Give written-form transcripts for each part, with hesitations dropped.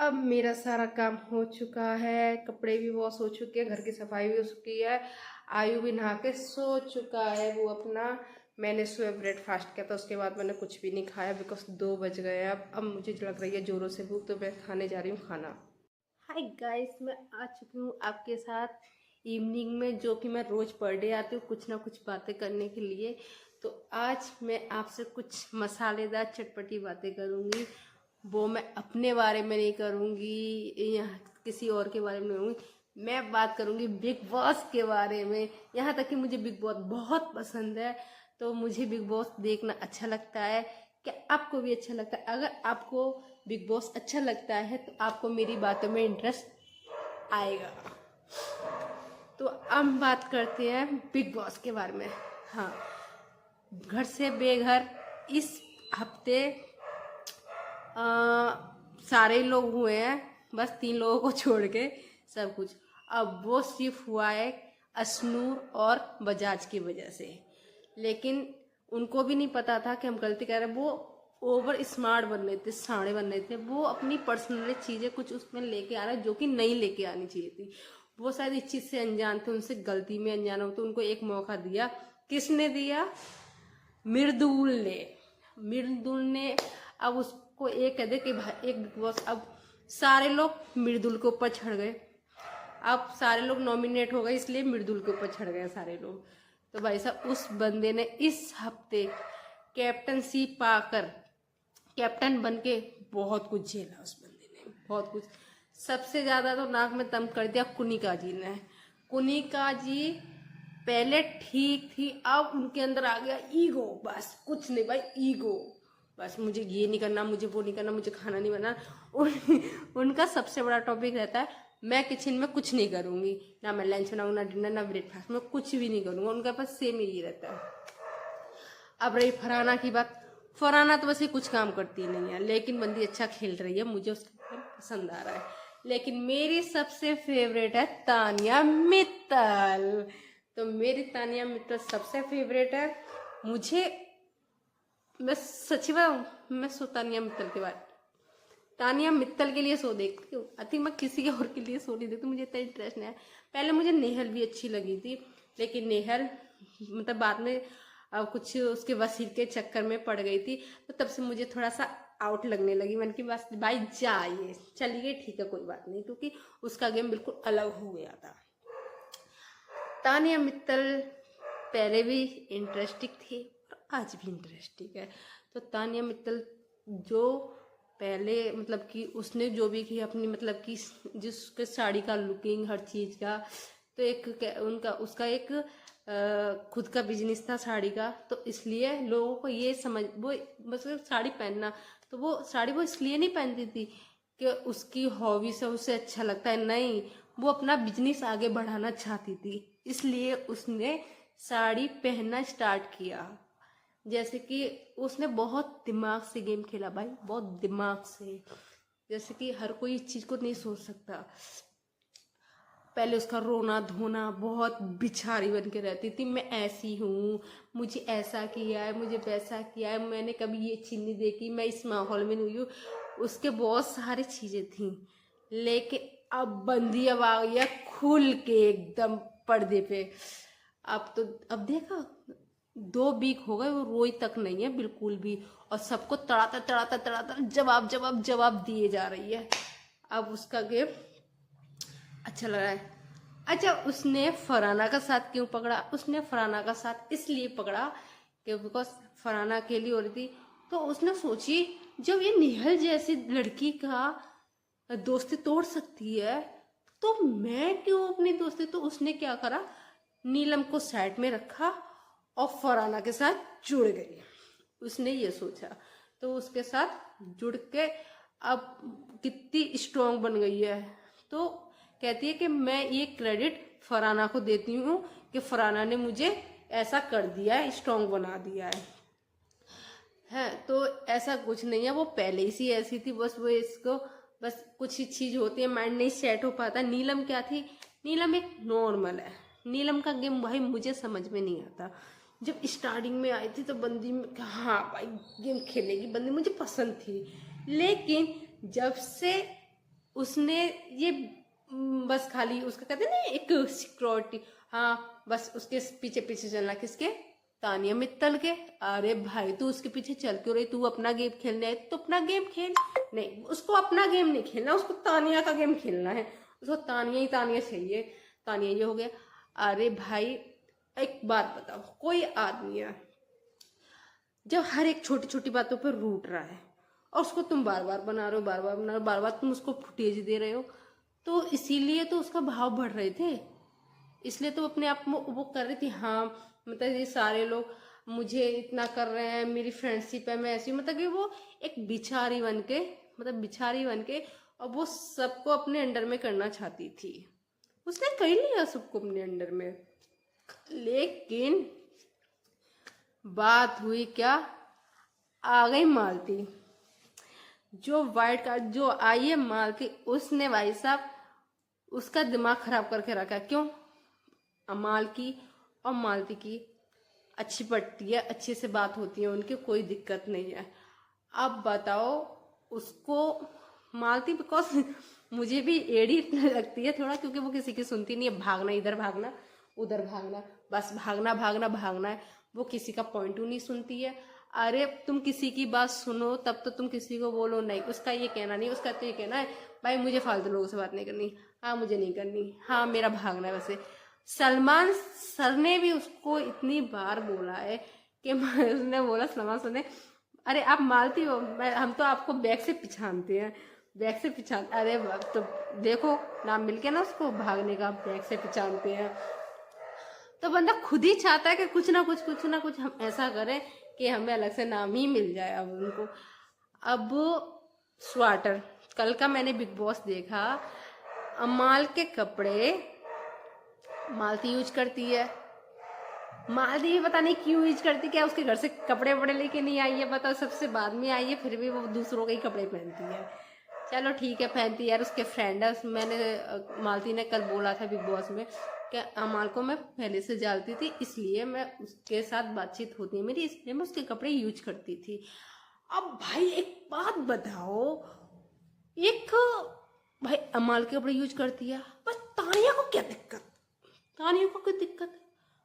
अब मेरा सारा काम हो चुका है, कपड़े भी वॉश हो चुके हैं, घर की सफाई भी हो चुकी है, आयु भी नहा के सो चुका है वो अपना। मैंने सुबह ब्रेकफास्ट किया था, उसके बाद मैंने कुछ भी नहीं खाया बिकॉज 2 बज गए हैं। अब मुझे लग रही है जोरों से भूख, तो मैं खाने जा रही हूँ खाना। हाय गाइस, मैं आ चुकी हूँ आपके साथ इवनिंग में, जो कि मैं रोज़ पर डे आती हूँ कुछ ना कुछ बातें करने के लिए। तो आज मैं आपसे कुछ मसालेदार चटपटी बातें करूँगी। वो मैं अपने बारे में नहीं करूँगी या किसी और के बारे में नहीं करूँगी, मैं बात करूँगी बिग बॉस के बारे में। यहाँ तक कि मुझे बिग बॉस बहुत पसंद है, तो मुझे बिग बॉस देखना अच्छा लगता है। क्या आपको भी अच्छा लगता है? अगर आपको बिग बॉस अच्छा लगता है तो आपको मेरी बातों में इंटरेस्ट आएगा। तो अब हम बात करते हैं बिग बॉस के बारे में। हाँ, घर से बेघर इस हफ्ते सारे लोग हुए हैं, बस 3 लोगों को छोड़ के सब कुछ। अब वो सिर्फ हुआ है अश्नूर और बजाज की वजह से, लेकिन उनको भी नहीं पता था कि हम गलती कर रहे हैं। वो ओवर स्मार्ट बन रहे थे, साड़े बन रहे थे, वो अपनी पर्सनल चीज़ें कुछ उसमें लेके आ रहे हैं जो कि नहीं लेके आनी चाहिए थी। वो शायद इस चीज़ से अनजान थे, उनसे गलती में अनजान हो, तो उनको एक मौका दिया। किसने दिया? मृदुल ने अब उसको एक कह दे कि भाई एक बिग बॉस। अब सारे लोग मृदुल के ऊपर चढ़ गए, अब सारे लोग नॉमिनेट हो गए, इसलिए मृदुल के ऊपर चढ़ गए सारे लोग। तो भाई साहब, उस बंदे ने इस हफ्ते कैप्टनसी पाकर कैप्टन बन के बहुत कुछ झेला। उस बंदे ने बहुत कुछ, सबसे ज्यादा तो नाक में दम कर दिया कुनिका जी ने। कुनिका जी पहले ठीक थी, अब उनके अंदर आ गया ईगो। बस कुछ नहीं भाई, ईगो। बस मुझे ये नहीं करना, मुझे वो नहीं करना, मुझे खाना नहीं बना। उनका सबसे बड़ा टॉपिक रहता है मैं किचन में कुछ नहीं करूंगी, ना मैं लंच बनाऊंगी, ना डिनर, ना ब्रेकफास्ट, मैं कुछ भी नहीं करूंगा। उनका पास सेम ही रहता है। अब रही फरहाना की बात, फरहाना तो वैसे कुछ काम करती नहीं है, लेकिन बंदी अच्छा खेल रही है, मुझे उसका काम पसंद आ रहा है। लेकिन मेरी सबसे फेवरेट है तानिया मित्तल। तो मेरी तानिया मित्तल सबसे फेवरेट है मुझे। मैं सच बताऊं, मैं तानिया मित्तल के बाद तानिया मित्तल के लिए शो देखती हूँ। आई थिंक मैं किसी के और के लिए शो नहीं देखती, मुझे इतना इंटरेस्ट नहीं है। पहले मुझे नेहल भी अच्छी लगी थी, लेकिन नेहल मतलब बाद में कुछ उसके वसीर के चक्कर में पड़ गई थी, तो तब से मुझे थोड़ा सा आउट लगने लगी। मैंने कि बस भाई जाइए, चलिए ठीक है, कोई बात नहीं, क्योंकि उसका गेम बिल्कुल अलग हो गया था। तानिया मित्तल पहले भी इंटरेस्टिंग थी और आज भी इंटरेस्टिंग है। तो तानिया मित्तल जो पहले मतलब कि उसने जो भी की अपनी मतलब कि जिसके साड़ी का लुकिंग हर चीज़ का, तो एक उनका उसका एक खुद का बिजनेस था साड़ी का, तो इसलिए लोगों को ये समझ, वो बस साड़ी पहनना, तो वो साड़ी वो इसलिए नहीं पहनती थी कि उसकी हॉबी से उसे अच्छा लगता है, नहीं, वो अपना बिजनेस आगे बढ़ाना चाहती थी, इसलिए उसने साड़ी पहनना स्टार्ट किया। जैसे कि उसने बहुत दिमाग से गेम खेला भाई, बहुत दिमाग से। जैसे कि हर कोई इस चीज को नहीं सोच सकता। पहले उसका रोना धोना, बहुत बिछारी बन के रहती थी, मैं ऐसी हूँ, मुझे ऐसा किया है, मुझे वैसा किया है, मैंने कभी ये चीज नहीं देखी, मैं इस माहौल में नहीं हूँ। उसके बहुत सारी चीजें थी, लेकिन अब बंदी अब आ गई है खुल के एकदम पर्दे पे। अब देखा 2 वीक हो गए, वो रोई तक नहीं है बिल्कुल भी, और सबको तड़ाता तड़ाता तड़ाता जवाब जवाब जवाब दिए जा रही है। अब उसका गेम अच्छा लग रहा है। अच्छा, उसने फरहाना का साथ क्यों पकड़ा? उसने फरहाना का साथ इसलिए पकड़ा कि बिकॉज फरहाना अकेली हो रही थी, तो उसने सोची जब ये नेहल जैसी लड़की का दोस्ती तोड़ सकती है, तो मैं क्यों अपनी दोस्ती। तो उसने क्या करा, नीलम को साइड में रखा और फरहाना के साथ जुड़ गई। उसने ये सोचा, तो उसके साथ जुड़ के अब कितनी स्ट्रांग बन गई है। तो कहती है कि मैं ये क्रेडिट फरहाना को देती हूँ कि फरहाना ने मुझे ऐसा कर दिया है, स्ट्रांग बना दिया है। तो ऐसा कुछ नहीं है, वो पहले ही सी ऐसी थी, बस वो इसको बस कुछ ही चीज होती है, माइंड नहीं सेट हो पाता। नीलम क्या थी? नीलम एक नॉर्मल है। नीलम का गेम भाई मुझे समझ में नहीं आता। जब स्टार्टिंग में आई थी तो बंदी में हाँ भाई गेम खेलेगी बंदी, मुझे पसंद थी, लेकिन जब से उसने ये बस खाली उसका कहते हैं ना एक सिक्योरिटी, हाँ बस उसके पीछे पीछे चलना, किसके, तानिया मित्तल के। अरे भाई तू उसके पीछे चल क्यों रही, तू अपना गेम खेलने है तो अपना गेम खेल। नहीं, उसको अपना गेम नहीं खेलना, उसको तानिया का गेम खेलना है, उसको तानिया ही तानिया चाहिए, तानिया ये हो गया। अरे भाई एक बात बताओ, कोई आदमी है जब हर एक छोटी छोटी बातों पर रूठ रहा है और उसको तुम बार बार बना रहे हो, बार बार बना रहे हो, बार बार तुम उसको फुटेज दे रहे हो, तो इसीलिए तो उसका भाव बढ़ रहे थे, इसलिए तो अपने आप में वो कर रही थी। हाँ मतलब ये सारे लोग मुझे इतना कर रहे हैं, मेरी फ्रेंडशिप है, मैं ऐसी, मतलब कि वो एक बिचारी बन के, मतलब बिचारी बन के, और वो सबको अपने अंडर में करना चाहती थी। उसने कर लिया सबको अपने अंडर में, लेकिन बात हुई क्या, आ गई मालती, जो वाइट कार्ड जो आई है मालती, उसने भाई साहब उसका दिमाग खराब करके रखा। क्यों, अमाल की और मालती की अच्छी पड़ती है, अच्छे से बात होती है उनकी, कोई दिक्कत नहीं है। अब बताओ उसको मालती, बिकॉज मुझे भी एड़ी लगती है थोड़ा, क्योंकि वो किसी की सुनती नहीं है, भागना इधर भागना उधर भागना, बस भागना भागना भागना है, वो किसी का पॉइंट नहीं सुनती है। अरे तुम किसी की बात सुनो तब तो तुम किसी को बोलो नहीं, उसका ये कहना नहीं, उसका तो ये कहना है भाई मुझे फालतू लोगों से बात नहीं करनी, हाँ मुझे नहीं करनी, हाँ मेरा भागना है। वैसे सलमान सर ने भी उसको इतनी बार बोला है कि उसने बोला, सलमान सर ने, अरे आप मालती हो, हम तो आपको बैग से पिछानते हैं, बैग से पिछान, अरे तो देखो नाम मिल गया ना उसको, भागने का, बैग से पिछानते हैं। तो बंदा खुद ही चाहता है कि कुछ ना कुछ हम ऐसा करें कि हमें अलग से नाम ही मिल जाए। अब उनको, अब स्वेटर, कल का मैंने बिग बॉस देखा, अमाल के कपड़े मालती यूज करती है, मालती पता नहीं क्यों यूज करती, क्या उसके घर से कपड़े वपड़े लेके नहीं आई है, बताओ सबसे बाद में आई है, फिर भी वो दूसरों के ही कपड़े पहनती है। चलो ठीक है पहनती है यार, उसके फ्रेंड है। मैंने मालती ने कल बोला था बिग बॉस में कि अमाल को मैं पहले से जानती थी, इसलिए मैं उसके साथ बातचीत होती है मेरी, इसलिए मैं उसके कपड़े यूज करती थी। अब भाई एक बात बताओ, एक भाई अमाल के कपड़े यूज करती है, बस तानिया को क्या दिक्कत, तानिया को कोई दिक्कत है,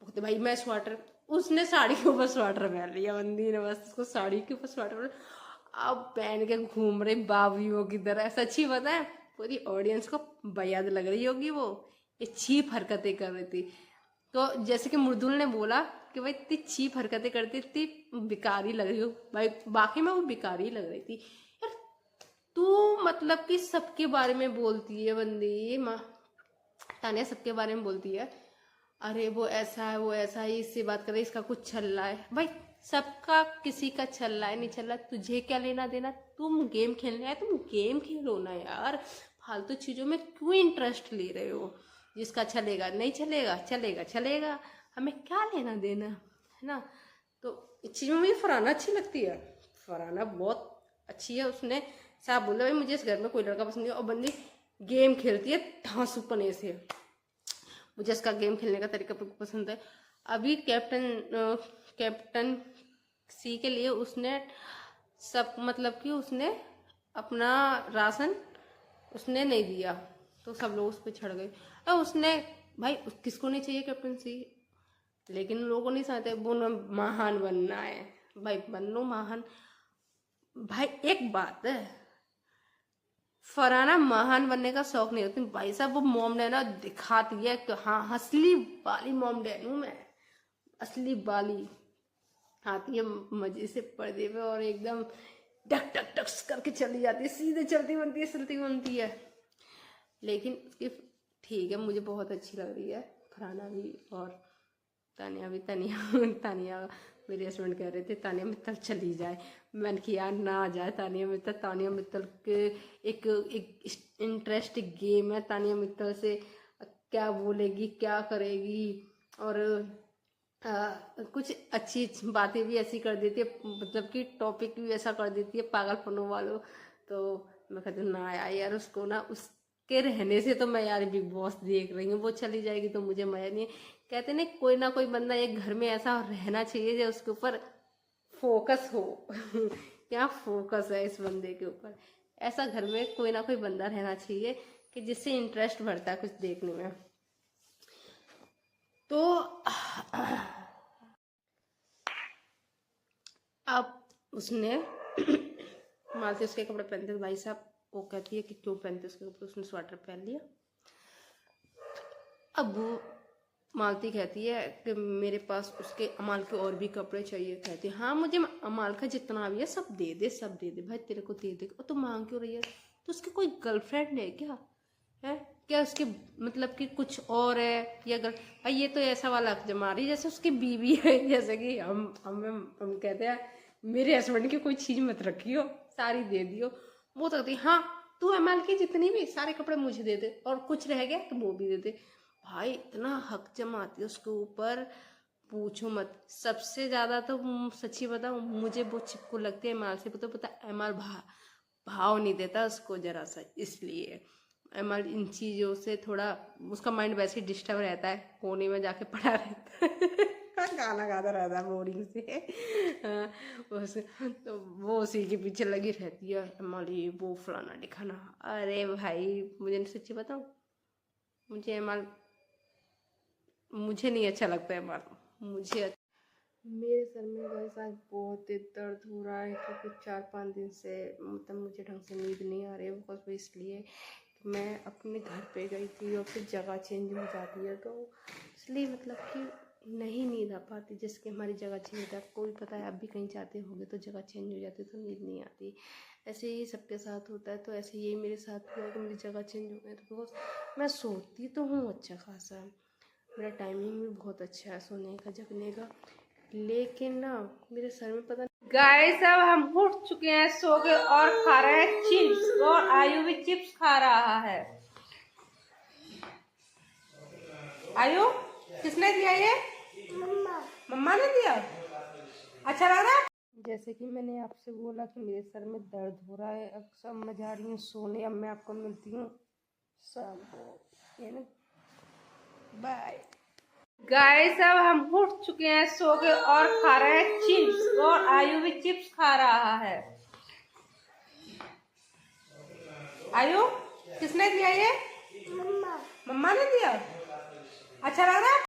बोलते भाई मैं स्वेटर, उसने साड़ी के ऊपर स्वेटर पहन लिया, बंदी ने बस उसको साड़ी के ऊपर स्वेटर अब पहन के घूम रही बाबियों की तरह। सच्ची बताए पूरी ऑडियंस को बयाद लग रही होगी, वो ये चीप हरकतें कर रही थी। तो जैसे कि मृदुल ने बोला कि भाई इतनी चीप हरकतें करती, इतनी बेकारी लग रही हो भाई, बाकी में वो बेकारी लग रही थी यार। तू मतलब कि सबके बारे में बोलती है बंदी, माँ तानिया सबके बारे में बोलती है, अरे वो ऐसा है वो ऐसा है, इससे बात करे, इसका कुछ चल रहा है, भाई सबका किसी का चल रहा है नहीं चल रहा, तुझे क्या लेना देना, तुम गेम खेलने आए तुम गेम खेलो ना यार, फालतू चीजों में क्यों इंटरेस्ट ले रहे हो, जिसका चलेगा नहीं चलेगा, चलेगा चलेगा, हमें क्या लेना देना है ना। तो इस चीज में मुझे फरहाना अच्छी लगती है, फरहाना बहुत अच्छी है। उसने साहब बोला भाई मुझे इस घर में कोई लड़का पसंद नहीं, और बंदी गेम खेलती है धांसू पने से, मुझे इसका गेम खेलने का तरीका पसंद है। अभी कैप्टन सी के लिए उसने सब मतलब कि उसने अपना राशन उसने नहीं दिया, तो सब लोग उस पर चढ़ गए। और उसने भाई किसको नहीं चाहिए कैप्टन सी, लेकिन लोगों नहीं चाहते, वो महान बनना है, भाई बन लो महान। भाई एक बात है, फरहाना महान बनने का शौक नहीं होती भाई साहब, वो मॉम डैड दिखाती है कि हाँ असली वाली मॉम डैड हूँ मैं, असली वाली, आती है मजे से पर्दे पे और एकदम डक डक डक करके चली जाती है, सीधे चलती बनती है। लेकिन उसकी ठीक है, मुझे बहुत अच्छी लग रही है फरहाना भी, और तानिया भी। तानिया मेरे हस्बैंड कह रहे थे तानिया मित्तल चली जाए, मैंने किया ना जाए तानिया मित्तल, तानिया मित्तल के एक इंटरेस्टिंग गेम है, तानिया मित्तल से क्या बोलेगी क्या करेगी, और कुछ अच्छी बातें भी ऐसी कर देती है, मतलब कि टॉपिक भी ऐसा कर देती है पागलपनों वालों। तो मैं कहती हूँ ना यार उसको ना, उसके रहने से तो मैं यार बिग बॉस देख रही हूँ, वो चली जाएगी तो मुझे मजा नहीं। कहते ना कोई ना कोई बंदा एक घर में ऐसा रहना चाहिए जो उसके ऊपर फोकस हो क्या फोकस है इस बंदे के ऊपर, ऐसा घर में कोई ना कोई बंदा रहना चाहिए कि जिससे इंटरेस्ट बढ़ता है कुछ देखने में। तो अब उसने मालती उसके कपड़े पहनते, तो भाई साहब वो कहती है कि क्यों पहनते उसके कपड़े, उसने स्वेटर पहन लिया। अब वो मालती कहती है कि मेरे पास उसके अमाल के और भी कपड़े चाहिए। कहती है हाँ मुझे अमाल का जितना भी है सब दे दे, सब दे दे भाई, तेरे को दे दे। और तो मांग क्यों रही है? तो उसकी कोई गर्लफ्रेंड है क्या? है क्या उसके मतलब कि कुछ और है या भाई ये तो ऐसा वाला जमा रही जैसे उसकी बीवी है। जैसे कि हम कहते हैं मेरे हस्बैंड की कोई चीज मत रखियो, सारी दे दियो। वो तो कहती हाँ तू अमाल की जितनी भी सारे कपड़े मुझे दे दे, और कुछ रह गया तो वो भी दे दे। भाई इतना हक जमाती है उसके ऊपर, पूछो मत। सबसे ज्यादा तो सच्ची बताऊं मुझे वो चिपको लगती है एमाल से। पता एमाल भाव नहीं देता उसको जरा सा, इसलिए एमाल इन चीजों से थोड़ा, उसका माइंड वैसे ही डिस्टर्ब रहता है, कोने में जाके पड़ा रहता है। गाना गाता रहता है बोरिंग से। तो वो उसी के पीछे लगी रहती है, एमाल ये वो फलाना दिखाना। अरे भाई मुझे सच्ची बताऊं, मुझे नहीं अच्छा लगता है एमाल। मेरे सर में वैसा बहुत दर्द हो रहा है क्योंकि 4-5 दिन से मतलब मुझे ढंग से नींद नहीं आ रही है। बिकॉज वो इसलिए कि मैं अपने घर पे गई थी और फिर जगह चेंज हो जाती है, तो इसलिए मतलब कि नहीं नींद आ पाती। जिसकी हमारी जगह चेंज होता है, कोई पता है आप भी कहीं जाते होंगे तो जगह चेंज हो जाती है तो नींद नहीं आती। ऐसे ही सबके साथ होता है, तो ऐसे यही मेरे साथ हुआ कि मेरी जगह चेंज हो गई। तो बिकॉज मैं सोती तो हूँ अच्छा खासा, मेरा टाइमिंग भी बहुत अच्छा है सोने का जगने का, लेकिन ना मेरे सर में पता नहीं। गाइस अब हम उठ चुके हैं सो के और खा रहे हैं चिप्स, और आयु भी चिप्स खा रहा है। आयु किसने दिया ये? मम्मा ने दिया। अच्छा लग रहा है। जैसे कि मैंने आपसे बोला कि मेरे सर में दर्द हो रहा है, अब सब मैं जा रही हूँ सोने। अब मैं आपको मिलती हूँ शाम को, बाय। गाइस अब हम उठ चुके हैं सो के और खा रहे हैं चिप्स, और आयु भी चिप्स खा रहा है। आयु किसने दिया ये? मम्मा ने दिया। अच्छा लग रहा है।